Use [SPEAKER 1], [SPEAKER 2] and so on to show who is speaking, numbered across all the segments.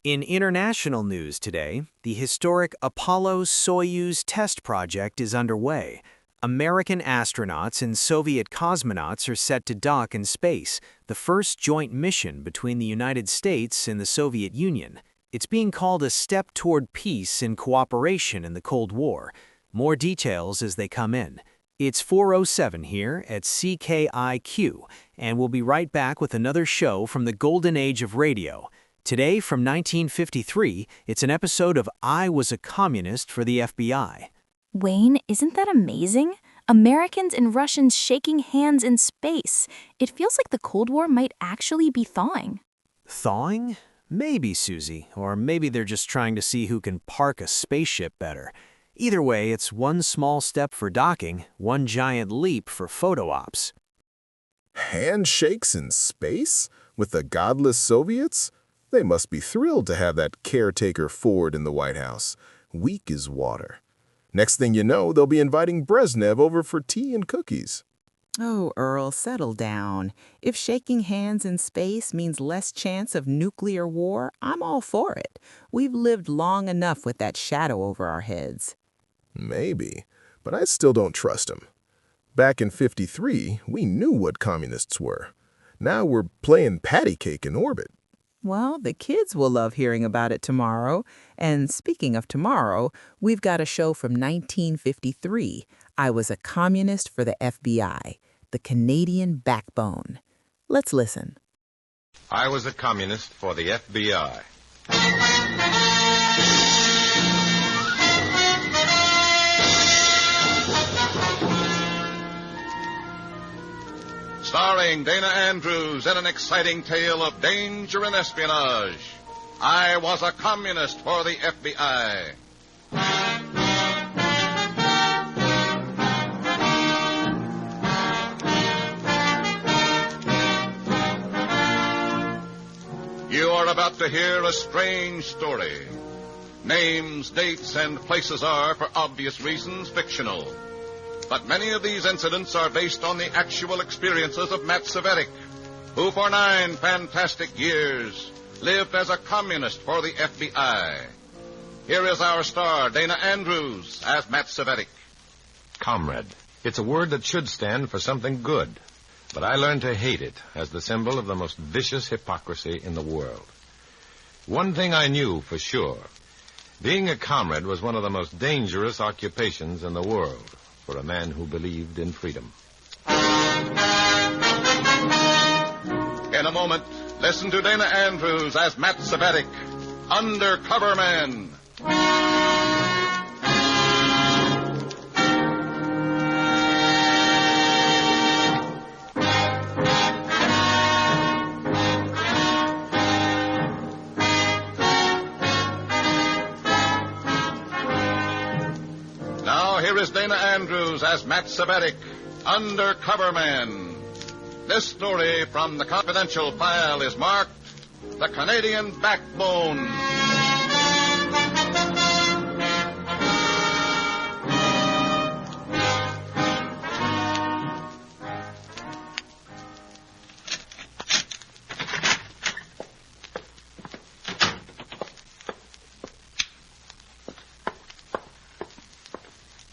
[SPEAKER 1] In international news today, the historic Apollo-Soyuz Test Project is underway. American astronauts and Soviet cosmonauts are set to dock in space, the first joint mission between the United States and the Soviet Union. It's being called a step toward peace and cooperation in the Cold War. More details as they come in. It's 4:07 here at CKIQ, and we'll be right back with another show from the golden age of radio. Today, from 1953, it's an episode of I Was a Communist for the FBI.
[SPEAKER 2] Wayne, isn't that amazing? Americans and Russians shaking hands in space. It feels like the Cold War might actually be thawing.
[SPEAKER 1] Thawing? Maybe, Susie. Or maybe they're just trying to see who can park a spaceship better. Either way, it's one small step for docking, one giant leap for photo ops.
[SPEAKER 3] Handshakes in space? With the godless Soviets? They must be thrilled to have that caretaker Ford in the White House. Weak as water. Next thing you know, they'll be inviting Brezhnev over for tea and cookies.
[SPEAKER 4] Oh, Earl, settle down. If shaking hands in space means less chance of nuclear war, I'm all for it. We've lived long enough with that shadow over our heads.
[SPEAKER 3] Maybe, but I still don't trust them. Back in '53, we knew what communists were. Now we're playing patty cake in orbit.
[SPEAKER 4] Well, the kids will love hearing about it tomorrow. And speaking of tomorrow, we've got a show from 1953. I Was a Communist for the FBI, the Canadian backbone. Let's listen.
[SPEAKER 5] I was a communist for the FBI. Starring Dana Andrews in an exciting tale of danger and espionage. I was a communist for the FBI. You are about to hear a strange story. Names, dates, and places are, for obvious reasons, fictional. But many of these incidents are based on the actual experiences of Matt Cvetic, who for 9 fantastic years lived as a communist for the FBI. Here is our star, Dana Andrews, as Matt Cvetic. Comrade. It's a word that should stand for something good. But I learned to hate it as the symbol of the most vicious hypocrisy in the world. One thing I knew for sure. Being a comrade was one of the most dangerous occupations in the world for a man who believed in freedom.
[SPEAKER 6] In a moment, listen to Dana Andrews as Matt Cvetic, Undercover Man. Here is Dana Andrews as Matt Cvetic, Undercover Man. This story from the confidential file is marked The Canadian Backbone.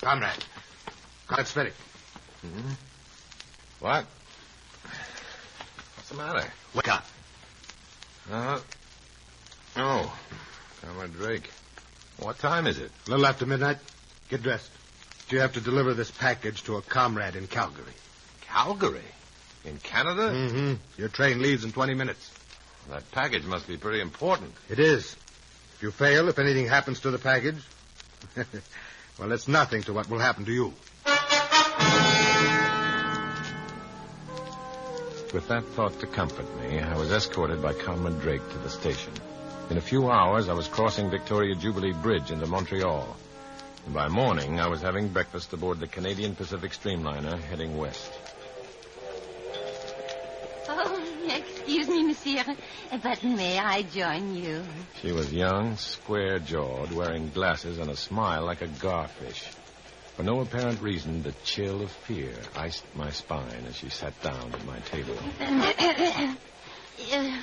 [SPEAKER 7] Comrade. Comrade Cvetic.
[SPEAKER 5] Mm-hmm. What? What's the matter?
[SPEAKER 7] Wake up.
[SPEAKER 5] Oh, Comrade Drake. What time is it?
[SPEAKER 7] A little after midnight. Get dressed. You have to deliver this package to a comrade in Calgary.
[SPEAKER 5] Calgary? In Canada?
[SPEAKER 7] Mm-hmm. Your train leaves in 20 minutes.
[SPEAKER 5] That package must be pretty important.
[SPEAKER 7] It is. If you fail, if anything happens to the package... well, it's nothing to what will happen to you.
[SPEAKER 5] With that thought to comfort me, I was escorted by Comrade Drake to the station. In a few hours, I was crossing Victoria Jubilee Bridge into Montreal. And by morning, I was having breakfast aboard the Canadian Pacific Streamliner heading west.
[SPEAKER 8] Oh, excuse me, monsieur, but may I join you?
[SPEAKER 5] She was young, square-jawed, wearing glasses and a smile like a garfish. For no apparent reason, the chill of fear iced my spine as she sat down at my table.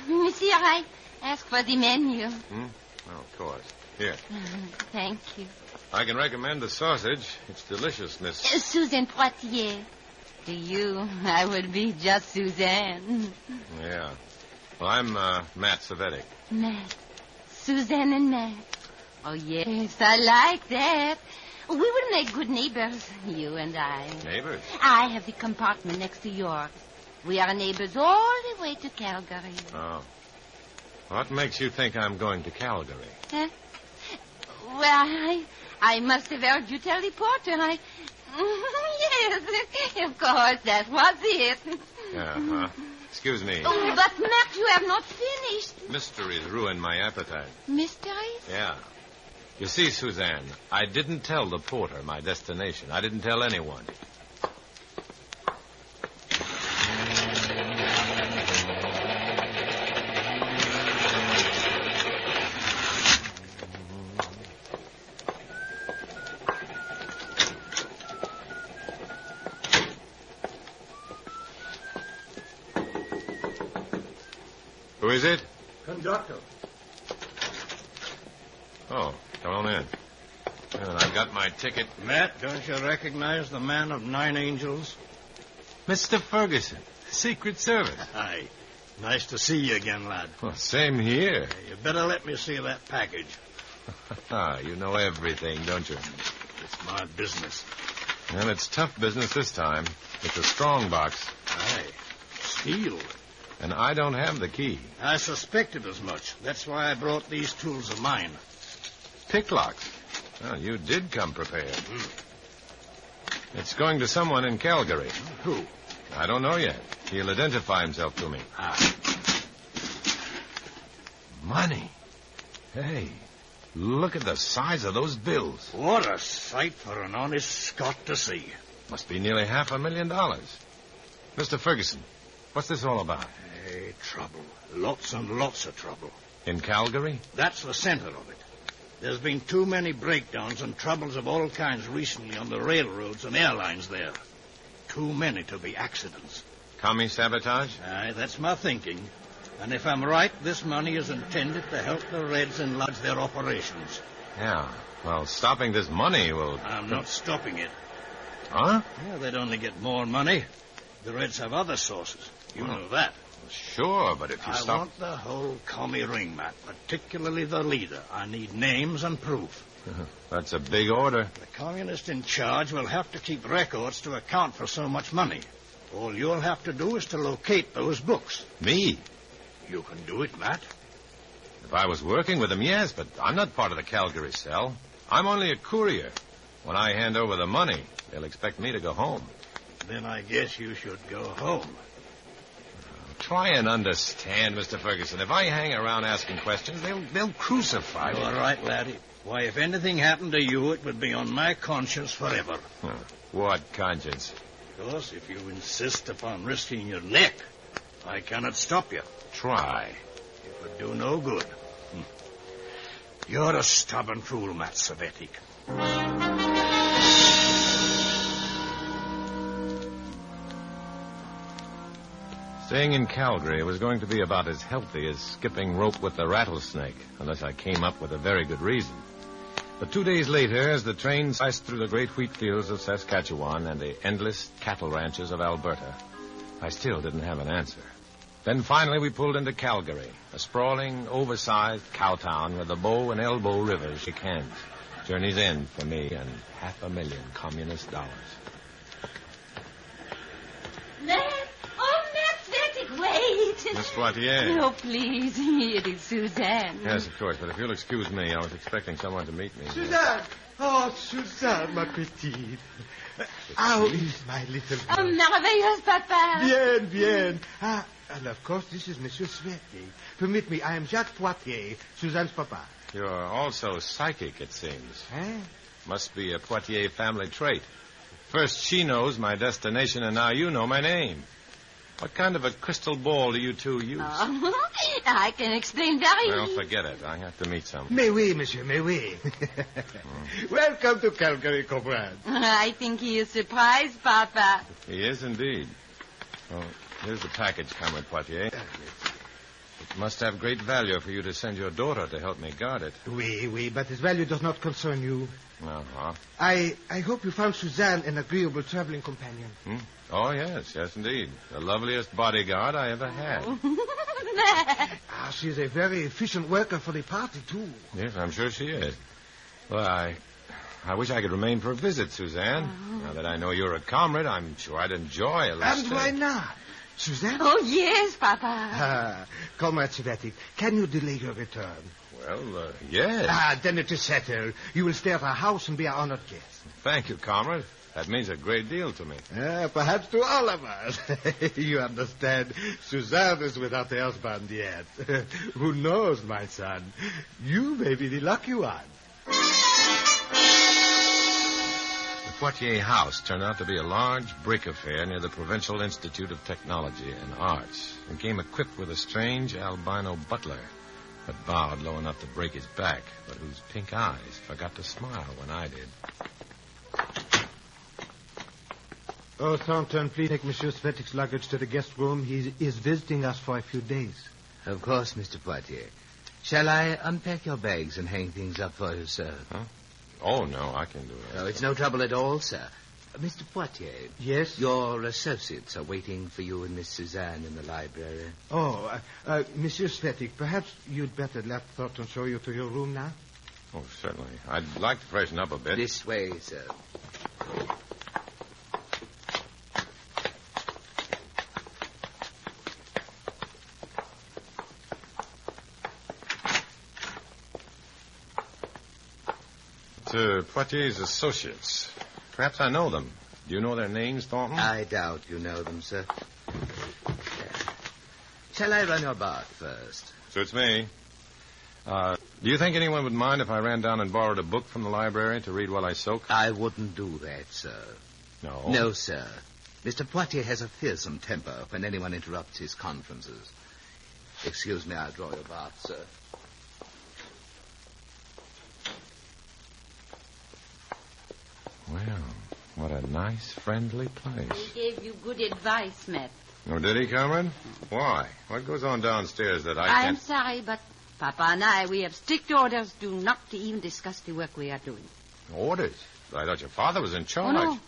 [SPEAKER 8] Monsieur, I ask for the menu.
[SPEAKER 6] Oh, of course. Here.
[SPEAKER 8] Thank you.
[SPEAKER 6] I can recommend the sausage. It's delicious, Miss...
[SPEAKER 8] Suzanne Poitier. To you, I would be just Suzanne.
[SPEAKER 6] Yeah. Well, I'm Matt Savetic.
[SPEAKER 8] Matt. Suzanne and Matt. Oh, yes, I like that. We would make good neighbors, you and I.
[SPEAKER 6] Neighbors?
[SPEAKER 8] I have the compartment next to yours. We are neighbors all the way to Calgary.
[SPEAKER 6] Oh. What makes you think I'm going to Calgary?
[SPEAKER 8] Huh? Well, I must have heard you tell the porter. Yes, of course, that was it.
[SPEAKER 6] Uh-huh. Excuse me.
[SPEAKER 8] Oh, but, Matt, you have not finished.
[SPEAKER 6] Mysteries ruin my appetite.
[SPEAKER 8] Mysteries?
[SPEAKER 6] Yeah. You see, Suzanne, I didn't tell the porter my destination. I didn't tell anyone. Who is it?
[SPEAKER 9] Conductor.
[SPEAKER 6] Oh, come on in. Well, I've got my ticket.
[SPEAKER 9] Matt, don't you recognize the man of 9 angels?
[SPEAKER 6] Mr. Ferguson, Secret Service.
[SPEAKER 9] Hi. Nice to see you again, lad.
[SPEAKER 6] Well, same here.
[SPEAKER 9] You better let me see that package.
[SPEAKER 6] You know everything, don't you?
[SPEAKER 9] It's my business.
[SPEAKER 6] Well, it's tough business this time. It's a strong box.
[SPEAKER 9] Aye. Steel.
[SPEAKER 6] And I don't have the key.
[SPEAKER 9] I suspected as much. That's why I brought these tools of mine.
[SPEAKER 6] Picklocks. Well, you did come prepared. It's going to someone in Calgary.
[SPEAKER 9] Who?
[SPEAKER 6] I don't know yet. He'll identify himself to me. Money. Hey, look at the size of those bills.
[SPEAKER 9] What a sight for an honest Scot to see.
[SPEAKER 6] Must be nearly $500,000. Mr. Ferguson, what's this all about?
[SPEAKER 9] Hey, trouble. Lots and lots of trouble.
[SPEAKER 6] In Calgary?
[SPEAKER 9] That's the center of it. There's been too many breakdowns and troubles of all kinds recently on the railroads and airlines there. Too many to be accidents.
[SPEAKER 6] Commie sabotage?
[SPEAKER 9] Aye, that's my thinking. And if I'm right, this money is intended to help the Reds enlarge their operations.
[SPEAKER 6] Yeah. Well, stopping this money will...
[SPEAKER 9] I'm not stopping it.
[SPEAKER 6] Huh?
[SPEAKER 9] Yeah, they'd only get more money. The Reds have other sources. You know that.
[SPEAKER 6] Sure, but if you
[SPEAKER 9] I want the whole commie ring, Matt, particularly the leader. I need names and proof.
[SPEAKER 6] That's a big order.
[SPEAKER 9] The communist in charge will have to keep records to account for so much money. All you'll have to do is to locate those books.
[SPEAKER 6] Me?
[SPEAKER 9] You can do it, Matt.
[SPEAKER 6] If I was working with them, yes, but I'm not part of the Calgary cell. I'm only a courier. When I hand over the money, they'll expect me to go home.
[SPEAKER 9] Then I guess you should go home.
[SPEAKER 6] Try and understand, Mr. Ferguson. If I hang around asking questions, they'll crucify me.
[SPEAKER 9] All right, laddie. Why, if anything happened to you, it would be on my conscience forever.
[SPEAKER 6] What conscience?
[SPEAKER 9] Of course, if you insist upon risking your neck, I cannot stop you.
[SPEAKER 6] Try.
[SPEAKER 9] It would do no good. You're a stubborn fool, Matt Savetic.
[SPEAKER 6] Staying in Calgary was going to be about as healthy as skipping rope with the rattlesnake, unless I came up with a very good reason. But 2 days later, as the train sliced through the great wheat fields of Saskatchewan and the endless cattle ranches of Alberta, I still didn't have an answer. Then finally we pulled into Calgary, a sprawling, oversized cow town where the Bow and Elbow rivers shake hands. Journey's end for me and $500,000 communist dollars.
[SPEAKER 8] Wait.
[SPEAKER 6] Miss Poitier.
[SPEAKER 8] Oh, please. It is Suzanne.
[SPEAKER 6] Yes, of course, but if you'll excuse me, I was expecting someone to meet me.
[SPEAKER 10] Suzanne! Oh, Suzanne, ma petite. How is my little girl?
[SPEAKER 8] Oh, merveilleuse, Papa.
[SPEAKER 10] Bien, bien. And of course, this is Monsieur Svetig. Permit me, I am Jacques Poitier, Suzanne's papa.
[SPEAKER 6] You're also psychic, it seems.
[SPEAKER 10] Eh?
[SPEAKER 6] Must be a Poitier family trait. First she knows my destination, and now you know my name. What kind of a crystal ball do you two use?
[SPEAKER 8] Oh, I can explain very
[SPEAKER 6] Well, forget it. I have to meet someone.
[SPEAKER 10] Mais oui, monsieur, mais oui. Welcome to Calgary, comrade.
[SPEAKER 8] I think he is surprised, Papa.
[SPEAKER 6] He is indeed. Well, here's the package, Comrade Poitier. It must have great value for you to send your daughter to help me guard it.
[SPEAKER 10] Oui, but its value does not concern you.
[SPEAKER 6] Uh-huh.
[SPEAKER 10] I hope you found Suzanne an agreeable traveling companion.
[SPEAKER 6] Oh, yes, indeed. The loveliest bodyguard I ever had.
[SPEAKER 10] She's a very efficient worker for the party, too.
[SPEAKER 6] Yes, I'm sure she is. Well, I wish I could remain for a visit, Suzanne. Now that I know you're a comrade, I'm sure I'd enjoy a little
[SPEAKER 10] And
[SPEAKER 6] stay.
[SPEAKER 10] why not? Suzanne?
[SPEAKER 8] Oh, yes, Papa.
[SPEAKER 10] Comrade Svetic, can you delay your return?
[SPEAKER 6] Well, yes.
[SPEAKER 10] Then it is settled. You will stay at our house and be our honored guest.
[SPEAKER 6] Thank you, comrade. That means a great deal to me.
[SPEAKER 10] Perhaps to all of us. You understand, Suzanne is without a husband yet. Who knows, my son? You may be the lucky one.
[SPEAKER 6] The Poitiers house turned out to be a large brick affair near the Provincial Institute of Technology and Arts, and came equipped with a strange albino butler that bowed low enough to break his back, but whose pink eyes forgot to smile when I did.
[SPEAKER 10] Oh, Thornton, please take Monsieur Svetic's luggage to the guest room. He is visiting us for a few days.
[SPEAKER 11] Of course, Mr. Poitiers. Shall I unpack your bags and hang things up for you, sir?
[SPEAKER 6] Huh? Oh, no, I can do that.
[SPEAKER 11] Oh, it's no trouble at all, sir. Mr. Poitiers.
[SPEAKER 10] Yes?
[SPEAKER 11] Your associates are waiting for you and Miss Suzanne in the library.
[SPEAKER 10] Oh, Monsieur Svetic, perhaps you'd better let Thornton show you to your room now?
[SPEAKER 6] Oh, certainly. I'd like to freshen up a bit.
[SPEAKER 11] This way, sir.
[SPEAKER 6] Poitiers' associates. Perhaps I know them. Do you know their names, Thornton?
[SPEAKER 11] I doubt you know them, sir. Shall I run your bath first?
[SPEAKER 6] Suits me. Do you think anyone would mind if I ran down and borrowed a book from the library to read while I soak?
[SPEAKER 11] I wouldn't do that, sir.
[SPEAKER 6] No?
[SPEAKER 11] No, sir. Mr. Poitiers has a fearsome temper when anyone interrupts his conferences. Excuse me, I'll draw your bath, sir.
[SPEAKER 6] Well, what a nice, friendly place.
[SPEAKER 8] He gave you good advice, Matt.
[SPEAKER 6] Oh, did he, comrade? Why? What goes on downstairs that I
[SPEAKER 8] I'm
[SPEAKER 6] can't...
[SPEAKER 8] sorry, but Papa and I, we have strict orders not to even discuss the work we are doing.
[SPEAKER 6] Orders? I thought your father was in charge.
[SPEAKER 8] Oh, no.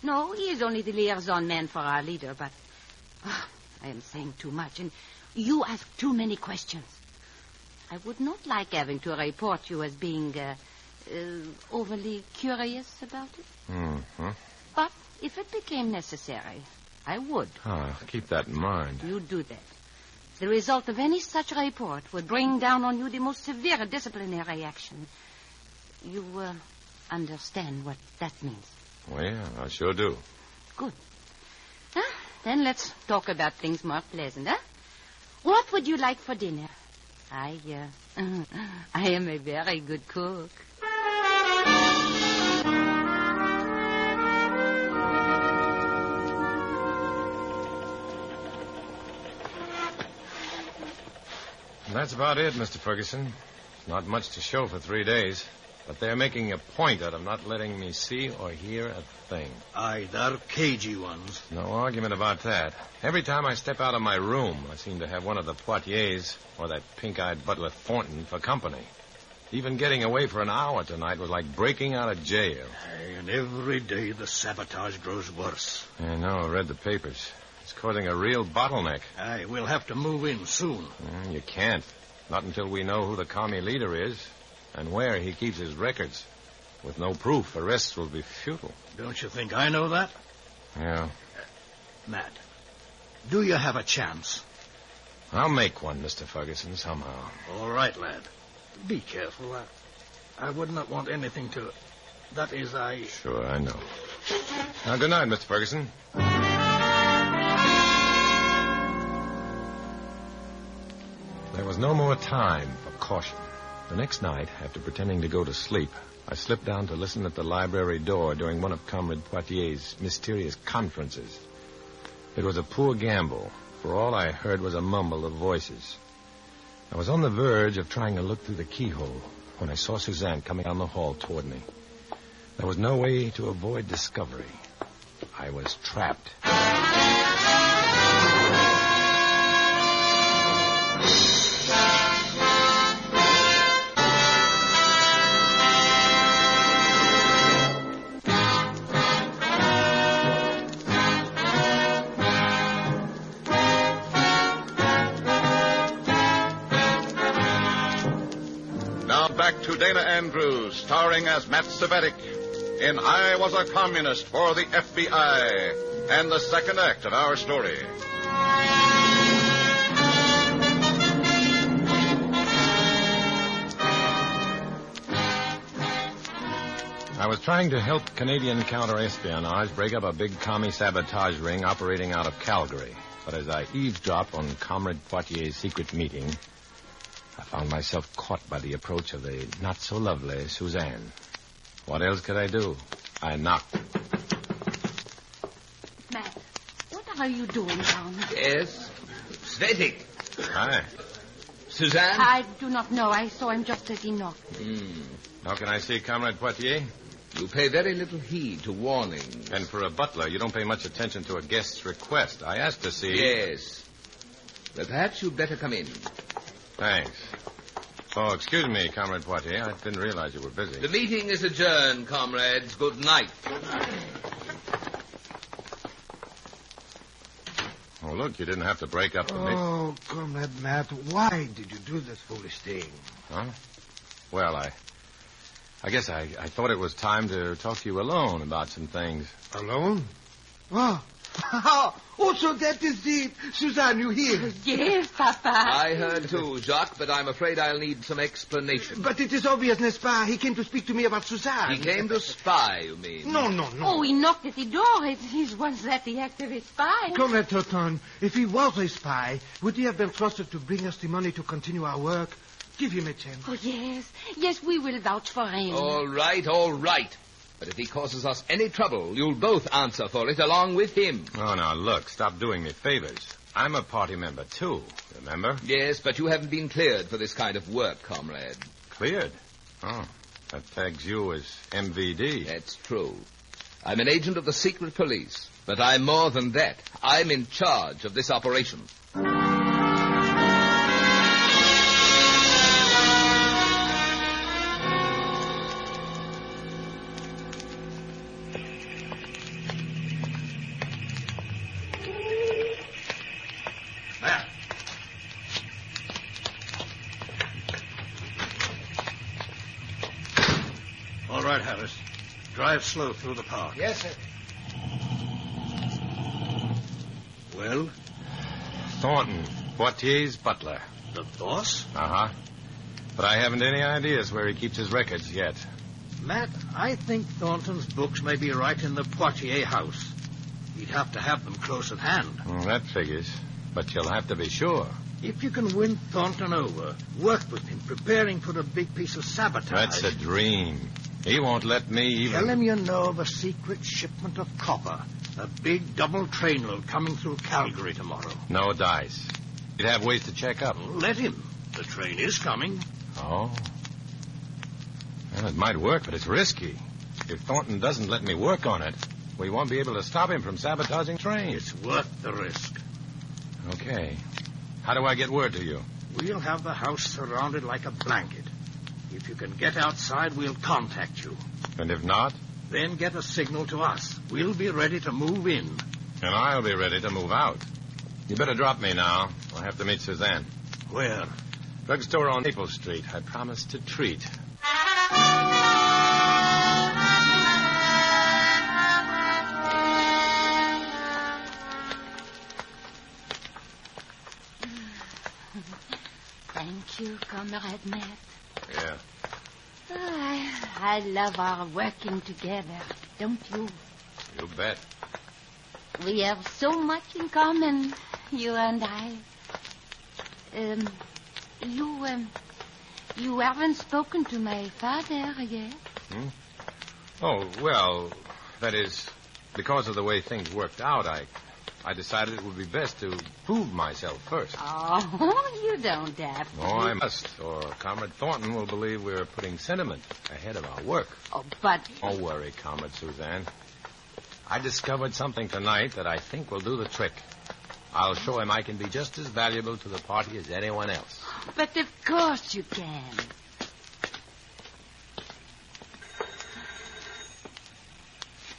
[SPEAKER 8] No, he is only the liaison man for our leader, but I am saying too much, and you ask too many questions. I would not like having to report you as being overly curious about it.
[SPEAKER 6] Mm-hmm.
[SPEAKER 8] But if it became necessary, I would.
[SPEAKER 6] I'll keep that in mind.
[SPEAKER 8] You do that. The result of any such report would bring down on you the most severe disciplinary action. You understand what that means?
[SPEAKER 6] Well, yeah, I sure do.
[SPEAKER 8] Good. Then let's talk about things more pleasant, huh? What would you like for dinner? I am a very good cook.
[SPEAKER 6] That's about it, Mr. Ferguson. Not much to show for 3 days. But they're making a point out of not letting me see or hear a thing.
[SPEAKER 9] Aye, they're cagey ones.
[SPEAKER 6] No argument about that. Every time I step out of my room, I seem to have one of the Poitiers or that pink-eyed butler Thornton for company. Even getting away for an hour tonight was like breaking out of jail.
[SPEAKER 9] Aye, and every day the sabotage grows worse.
[SPEAKER 6] I know, I read the papers. It's causing a real bottleneck.
[SPEAKER 9] Aye, we'll have to move in soon.
[SPEAKER 6] You can't. Not until we know who the commie leader is and where he keeps his records. With no proof, arrests will be futile.
[SPEAKER 9] Don't you think I know that?
[SPEAKER 6] Yeah.
[SPEAKER 9] Matt, do you have a chance?
[SPEAKER 6] I'll make one, Mr. Ferguson, somehow.
[SPEAKER 9] All right, lad. Be careful. I would not want anything to... That is,
[SPEAKER 6] Sure, I know. Now, good night, Mr. Ferguson. There was no more time for caution. The next night, after pretending to go to sleep, I slipped down to listen at the library door during one of Comrade Poitier's mysterious conferences. It was a poor gamble, for all I heard was a mumble of voices. I was on the verge of trying to look through the keyhole when I saw Suzanne coming down the hall toward me. There was no way to avoid discovery. I was trapped.
[SPEAKER 5] Now back to Dana Andrews, starring as Matt Savetic in I Was a Communist for the FBI, and the second act of our story.
[SPEAKER 6] I was trying to help Canadian counter-espionage break up a big commie sabotage ring operating out of Calgary. But as I eavesdropped on Comrade Poitier's secret meeting, I found myself caught by the approach of the not-so-lovely Suzanne. What else could I do? I knocked.
[SPEAKER 8] Matt, what are you doing down there?
[SPEAKER 11] Yes? Svetic.
[SPEAKER 6] Hi.
[SPEAKER 11] Suzanne?
[SPEAKER 8] I do not know. I saw him just as he knocked.
[SPEAKER 6] How can I see Comrade Poitier?
[SPEAKER 11] You pay very little heed to warnings.
[SPEAKER 6] And for a butler, you don't pay much attention to a guest's request. I asked to see...
[SPEAKER 11] Yes. But perhaps you'd better come in.
[SPEAKER 6] Thanks. Oh, excuse me, Comrade Poitier. I didn't realize you were busy.
[SPEAKER 11] The meeting is adjourned, comrades. Good night.
[SPEAKER 6] Oh, look, you didn't have to break up the meeting.
[SPEAKER 10] Oh, Comrade Matt, why did you do this foolish thing?
[SPEAKER 6] Huh? Well, I guess I thought it was time to talk to you alone about some things.
[SPEAKER 10] Alone? Oh. Oh, so that is it. Suzanne, you hear?
[SPEAKER 8] Yes, Papa.
[SPEAKER 11] I heard too, Jacques, but I'm afraid I'll need some explanation.
[SPEAKER 10] But it is obvious, n'est-ce pas? He came to speak to me about Suzanne.
[SPEAKER 11] He came to spy, you mean?
[SPEAKER 10] No.
[SPEAKER 8] Oh, he knocked at the door. It was that the act of a spy.
[SPEAKER 10] Comrade Toton, if he was a spy, would he have been trusted to bring us the money to continue our work? Give him a chance.
[SPEAKER 8] Oh, yes. Yes, we will vouch for him.
[SPEAKER 11] All right. But if he causes us any trouble, you'll both answer for it along with him.
[SPEAKER 6] Oh, now, look, stop doing me favors. I'm a party member, too, remember?
[SPEAKER 11] Yes, but you haven't been cleared for this kind of work, comrade.
[SPEAKER 6] Cleared? Oh, that tags you as MVD.
[SPEAKER 11] That's true. I'm an agent of the secret police, but I'm more than that. I'm in charge of this operation.
[SPEAKER 9] All right, Harris. Drive slow through the park.
[SPEAKER 10] Yes, sir.
[SPEAKER 9] Well,
[SPEAKER 6] Thornton, Poitier's butler.
[SPEAKER 9] the boss?
[SPEAKER 6] Uh-huh. But I haven't any ideas where he keeps his records yet.
[SPEAKER 9] Matt, I think Thornton's books may be right in the Poitier house. He'd have to have them close at hand.
[SPEAKER 6] That figures. But you'll have to be sure.
[SPEAKER 9] If you can win Thornton over, work with him, preparing for a big piece of sabotage.
[SPEAKER 6] That's a dream. He won't let me even...
[SPEAKER 9] Tell him you know of a secret shipment of copper. A big double trainload coming through Calgary tomorrow.
[SPEAKER 6] No dice. You'd have ways to check up.
[SPEAKER 9] Let him. The train is coming.
[SPEAKER 6] Oh. Well, it might work, but it's risky. If Thornton doesn't let me work on it, we won't be able to stop him from sabotaging trains.
[SPEAKER 9] It's worth the risk.
[SPEAKER 6] Okay. How do I get word to you?
[SPEAKER 9] We'll have the house surrounded like a blanket. If you can get outside, we'll contact you.
[SPEAKER 6] And if not?
[SPEAKER 9] Then get a signal to us. We'll be ready to move in.
[SPEAKER 6] And I'll be ready to move out. You better drop me now. I'll have to meet Suzanne.
[SPEAKER 9] Where?
[SPEAKER 6] Drugstore on Maple Street. I promised to treat.
[SPEAKER 8] Thank you, Comrade Matt.
[SPEAKER 6] Yeah.
[SPEAKER 8] I love our working together, don't you?
[SPEAKER 6] You bet.
[SPEAKER 8] We have so much in common, you and I. You haven't spoken to my father yet.
[SPEAKER 6] Oh, well, that is, because of the way things worked out, I decided it would be best to prove myself first.
[SPEAKER 8] Oh, you don't have to.
[SPEAKER 6] Oh, I must, or Comrade Thornton will believe we're putting sentiment ahead of our work.
[SPEAKER 8] Oh, but...
[SPEAKER 6] Don't worry, Comrade Suzanne. I discovered something tonight that I think will do the trick. I'll show him I can be just as valuable to the party as anyone else.
[SPEAKER 8] But of course you can.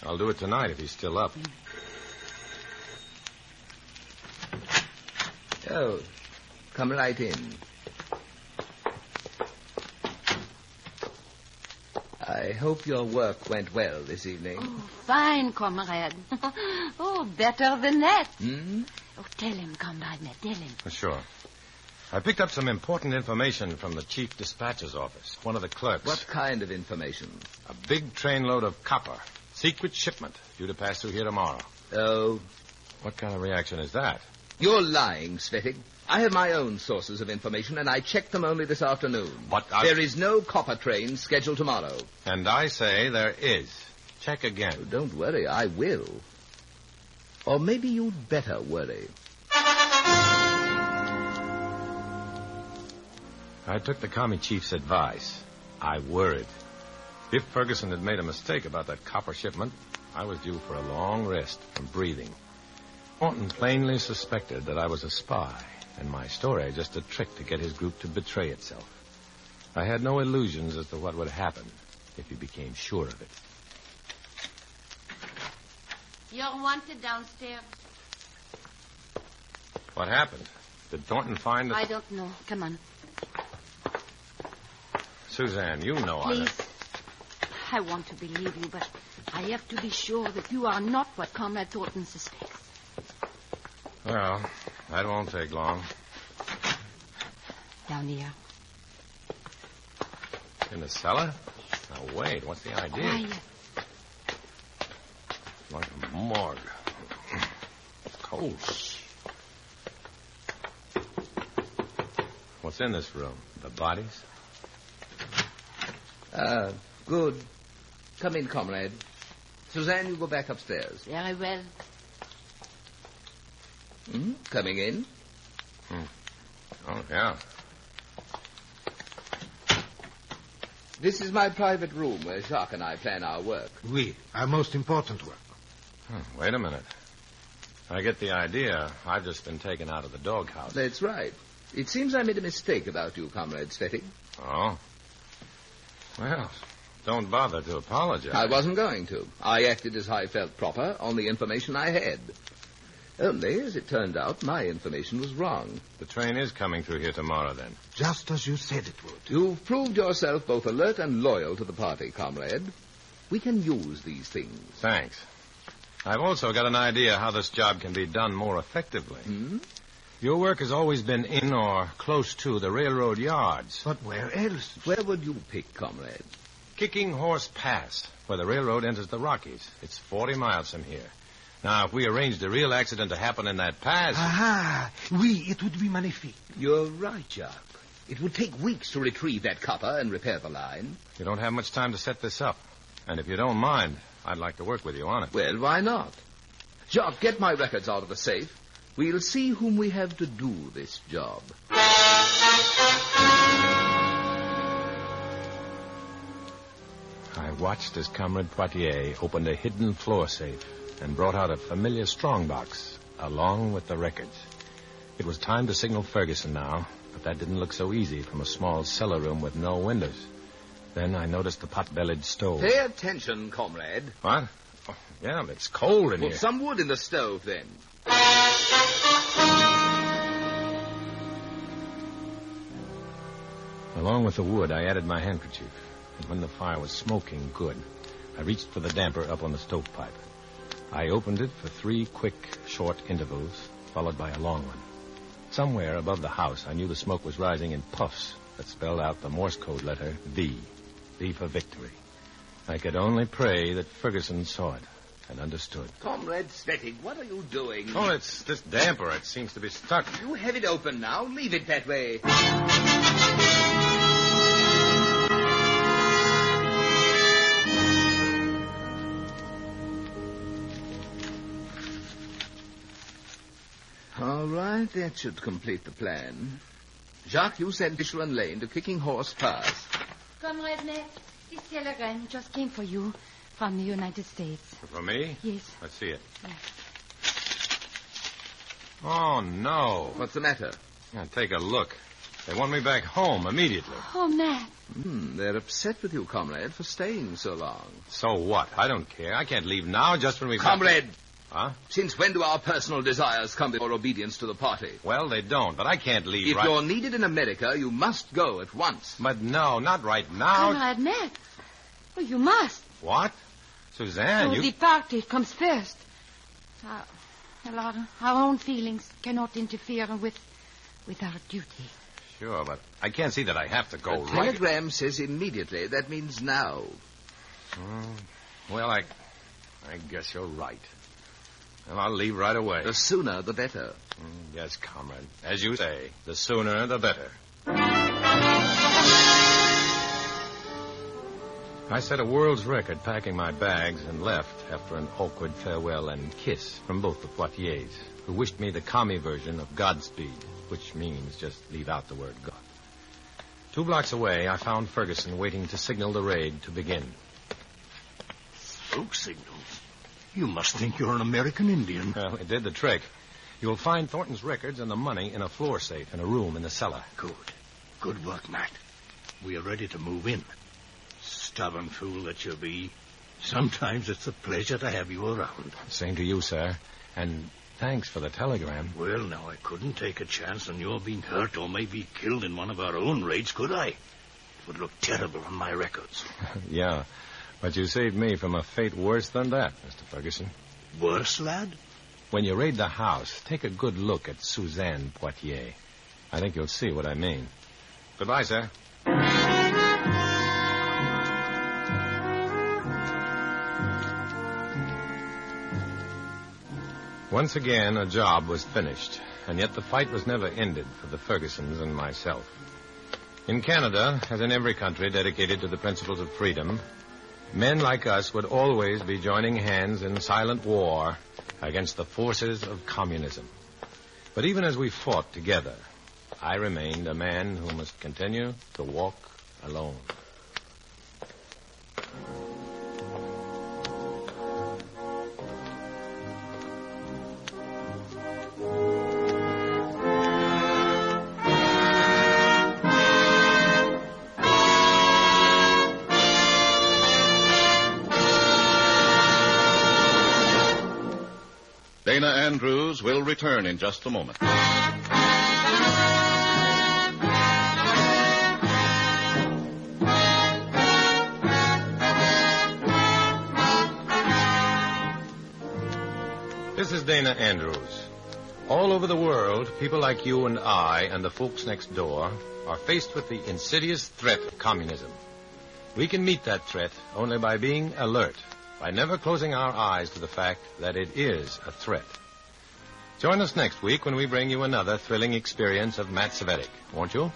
[SPEAKER 6] I'll do it tonight if he's still up.
[SPEAKER 11] Oh, come right in. I hope your work went well this evening.
[SPEAKER 8] Oh, fine, comrade. Oh, better than that.
[SPEAKER 11] Hmm?
[SPEAKER 8] Oh, tell him, comrade Ned, tell him.
[SPEAKER 6] Sure. I picked up some important information from the chief dispatcher's office, one of the clerks.
[SPEAKER 11] What kind of information?
[SPEAKER 6] A big trainload of copper. Secret shipment due to pass through here tomorrow.
[SPEAKER 11] Oh,
[SPEAKER 6] What kind of reaction is that?
[SPEAKER 11] you're lying, Svetig. I have my own sources of information, and I checked them only this afternoon.
[SPEAKER 6] But
[SPEAKER 11] There is no copper train scheduled tomorrow.
[SPEAKER 6] And I say there is. Check again.
[SPEAKER 11] Oh, don't worry, I will. Or maybe you'd better worry.
[SPEAKER 6] I took the commie chief's advice. I worried. If Ferguson had made a mistake about that copper shipment, I was due for a long rest from breathing. Thornton plainly suspected that I was a spy, and my story just a trick to get his group to betray itself. I had no illusions as to what would happen if he became sure of it.
[SPEAKER 8] You're wanted downstairs.
[SPEAKER 6] What happened? Did Thornton find the...
[SPEAKER 8] I don't know. Come on.
[SPEAKER 6] Suzanne, you know I...
[SPEAKER 8] Please. I want to believe you, but I have to be sure that you are not what Comrade Thornton suspects.
[SPEAKER 6] Well, that won't take long.
[SPEAKER 8] Down here.
[SPEAKER 6] In the cellar? Now, wait, what's the idea?
[SPEAKER 8] Quiet.
[SPEAKER 6] Like a morgue. Cold. What's in this room? The bodies?
[SPEAKER 11] Good. Come in, comrade. Suzanne, you go back upstairs.
[SPEAKER 8] Very well.
[SPEAKER 11] Coming in?
[SPEAKER 6] Oh, yeah.
[SPEAKER 11] This is my private room where Jacques and I plan our work.
[SPEAKER 7] Oui, our most important work.
[SPEAKER 6] Wait a minute. I get the idea. I've just been taken out of the doghouse.
[SPEAKER 11] That's right. It seems I made a mistake about you, Comrade Svetig.
[SPEAKER 6] Oh? Well, don't bother to apologize.
[SPEAKER 11] I wasn't going to. I acted as I felt proper on the information I had. Only, as it turned out, my information was wrong.
[SPEAKER 6] The train is coming through here tomorrow, then.
[SPEAKER 7] Just as you said it would.
[SPEAKER 11] You've proved yourself both alert and loyal to the party, comrade. We can use these things.
[SPEAKER 6] Thanks. I've also got an idea how this job can be done more effectively. Your work has always been in or close to the railroad yards.
[SPEAKER 7] But where else?
[SPEAKER 11] Where would you pick, comrade?
[SPEAKER 6] Kicking Horse Pass, where the railroad enters the Rockies. It's 40 miles from here. Now, if we arranged a real accident to happen in that pass...
[SPEAKER 7] Aha! Oui, it would be magnifique.
[SPEAKER 11] You're right, Jacques. It would take weeks to retrieve that copper and repair the line.
[SPEAKER 6] You don't have much time to set this up. And if you don't mind, I'd like to work with you on it.
[SPEAKER 11] Well, why not? Jacques, get my records out of the safe. We'll see whom we have to do this job.
[SPEAKER 6] I watched as Comrade Poitier opened a hidden floor safe and brought out a familiar strongbox, along with the records. It was time to signal Ferguson now, but that didn't look so easy from a small cellar room with no windows. Then I noticed the pot-bellied stove.
[SPEAKER 11] Pay attention, comrade.
[SPEAKER 6] What? Oh, yeah, but it's cold in
[SPEAKER 11] Put
[SPEAKER 6] here.
[SPEAKER 11] some wood in the stove, then.
[SPEAKER 6] Along with the wood, I added my handkerchief. And when the fire was smoking good, I reached for the damper up on the stovepipe. I opened it for 3 quick, short intervals, followed by a long one. Somewhere above the house, I knew the smoke was rising in puffs that spelled out the Morse code letter V. V for victory. I could only pray that Ferguson saw it and understood.
[SPEAKER 11] Comrade Svetig, what are you doing?
[SPEAKER 6] Oh, it's this damper. It seems to be stuck.
[SPEAKER 11] You have it open now. Leave it that way. All right, that should complete the plan. Jacques, you send Fisher and Lane to Kicking Horse Pass.
[SPEAKER 8] Comrade Ned, this telegram just came for you from the United States.
[SPEAKER 6] For me?
[SPEAKER 8] Yes.
[SPEAKER 6] Let's see it.
[SPEAKER 8] Yeah.
[SPEAKER 6] Oh, no.
[SPEAKER 11] What's the matter?
[SPEAKER 6] Yeah, take a look. They want me back home immediately.
[SPEAKER 8] Oh, Ned.
[SPEAKER 11] They're upset with you, comrade, for staying so long.
[SPEAKER 6] So what? I don't care. I can't leave now just when we...
[SPEAKER 11] Comrade!
[SPEAKER 6] Huh?
[SPEAKER 11] Since when do our personal desires come before obedience to the party?
[SPEAKER 6] Well, they don't, but I can't leave
[SPEAKER 11] If you're needed in America, you must go at once.
[SPEAKER 6] But no, not right now.
[SPEAKER 8] Comrade Ned. Oh, you must.
[SPEAKER 6] What? Suzanne,
[SPEAKER 8] The party comes first. Our own feelings cannot interfere with our duty.
[SPEAKER 6] Sure, but I can't see that I have to go
[SPEAKER 11] The
[SPEAKER 6] right...
[SPEAKER 11] telegram says immediately. That means now.
[SPEAKER 6] Well, I guess you're right. Well, I'll leave right away.
[SPEAKER 11] The sooner, the better.
[SPEAKER 6] Yes, comrade. As you say, the sooner, the better. I set a world's record packing my bags and left after an awkward farewell and kiss from both the Poitiers, who wished me the commie version of Godspeed, which means just leave out the word God. 2 blocks away, I found Ferguson waiting to signal the raid to begin.
[SPEAKER 9] Smoke signals? You must think you're an American Indian.
[SPEAKER 6] Well, it did the trick. You'll find Thornton's records and the money in a floor safe in a room in the cellar.
[SPEAKER 9] Good. Good work, Matt. We are ready to move in. Stubborn fool that you be. Sometimes it's a pleasure to have you around.
[SPEAKER 6] Same to you, sir. And thanks for the telegram.
[SPEAKER 9] Well, now, I couldn't take a chance on your being hurt or maybe killed in one of our own raids, could I? It would look terrible on my records.
[SPEAKER 6] Yeah, but you saved me from a fate worse than that, Mr. Ferguson.
[SPEAKER 9] Worse, lad?
[SPEAKER 6] When you raid the house, take a good look at Suzanne Poitier. I think you'll see what I mean. Goodbye, sir. Once again, a job was finished, and yet the fight was never ended for the Fergusons and myself. In Canada, as in every country dedicated to the principles of freedom, men like us would always be joining hands in silent war against the forces of communism. But even as we fought together, I remained a man who must continue to walk alone.
[SPEAKER 5] Dana Andrews will return in just a moment.
[SPEAKER 6] This is Dana Andrews. All over the world, people like you and I and the folks next door are faced with the insidious threat of communism. We can meet that threat only by being alert, by never closing our eyes to the fact that it is a threat. Join us next week when we bring you another thrilling experience of Matt Cvetic, won't you?